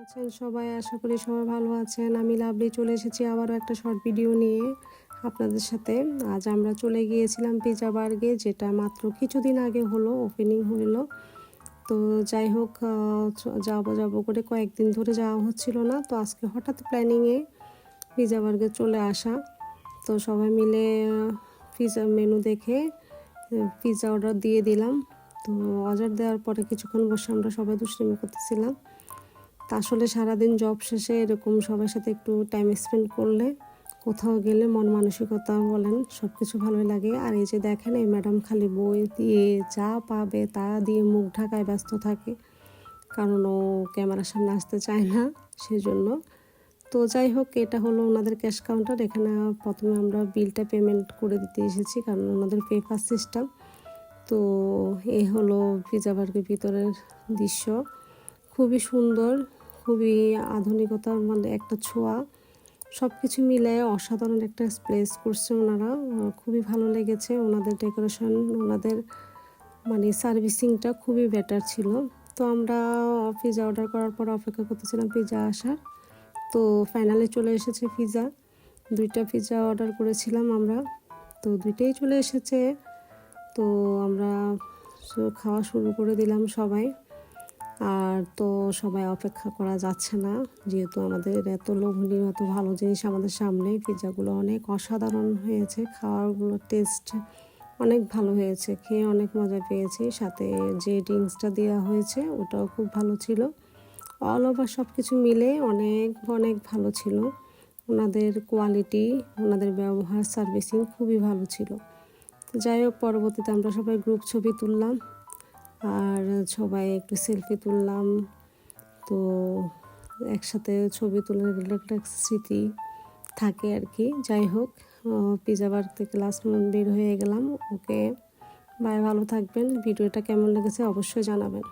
আছেন সবাই? আশা করি সবাই ভালো আছেন। আমি লাভলি চলে এসেছি আবারও একটা শর্ট ভিডিও নিয়ে আপনাদের সাথে। আজ আমরা চলে গিয়েছিলাম পিৎজা বার্গে, যেটা মাত্র কিছুদিন আগে হলো, ওপেনিং হলো। তো যাই হোক, যাবো করে কয়েকদিন ধরে যাওয়া হচ্ছিল না, তো আজকে হঠাৎ প্ল্যানিংয়ে পিৎজা বার্গে চলে আসা। তো সবাই মিলে পিৎজা মেনু দেখে পিৎজা অর্ডার দিয়ে দিলাম। তো অর্ডার দেওয়ার পরে কিছুক্ষণ বসে আমরা সবাই দুষ্টুমি করতেছিলাম। তা আসলে সারাদিন জব শেষে এরকম সবার সাথে একটু টাইম স্পেন্ড করলে, কোথাও গেলে মন মানসিকতা বলেন সব কিছু ভালোই লাগে। আর এই যে দেখেন, এই ম্যাডাম খালি বই দিয়ে যা পাবে তা দিয়ে মুখ ঢাকায় ব্যস্ত থাকে, কারণ ও ক্যামেরার সামনে আসতে চায় না সেজন্য। তো যাই হোক, এটা হলো ওনাদের ক্যাশ কাউন্টার। এখানে প্রথমে আমরা বিলটা পেমেন্ট করে দিতে এসেছি, কারণ ওনাদের পেপার সিস্টেম। তো এই হলো পিৎজা বার্গের ভিতরের দৃশ্য, খুবই সুন্দর, খুবই আধুনিকতার মানে একটা ছোঁয়া, সব কিছু মিলে অসাধারণ একটা প্লেস করছে ওনারা। খুবই ভালো লেগেছে ওনাদের ডেকোরেশন, ওনাদের মানে সার্ভিসিংটা খুবই বেটার ছিল। তো আমরা পিৎজা অর্ডার করার পর অপেক্ষা করতেছিলাম পিৎজা আসার। তো ফাইনালি চলে এসেছে পিৎজা। 2টা পিৎজা অর্ডার করেছিলাম আমরা, তো 2টাই চলে এসেছে। তো আমরা খাওয়া শুরু করে দিলাম সবাই। আর তো সবাই অপেক্ষা করা যাচ্ছে না, যেহেতু আমাদের এত লোভনীয় এত ভালো জিনিস আমাদের সামনে। পিৎজাগুলো অনেক অসাধারণ হয়েছে, খাওয়ারগুলো টেস্ট অনেক ভালো হয়েছে, খেয়ে অনেক মজা পেয়েছি। সাথে যে ড্রিঙ্কসটা দেওয়া হয়েছে ওটাও খুব ভালো ছিল। অল ওভার সব কিছু মিলে অনেক অনেক ভালো ছিল। ওনাদের কোয়ালিটি, ওনাদের ব্যবহার, সার্ভিসিং খুবই ভালো ছিল। যাই হোক, পরবর্তীতে আমরা সবাই গ্রুপ ছবি তুললাম আর সবাই একটু সেলফি তুললাম। তো একসাথে ছবি তুলে একটা স্মৃতি থাকে আর কি। যাই হোক, পিৎজা বার থেকে লাস্ট মোমেন্ট বের হয়ে গেলাম। ওকে, বাই, ভালো থাকবেন। ভিডিওটা কেমন লেগেছে অবশ্যই জানাবেন।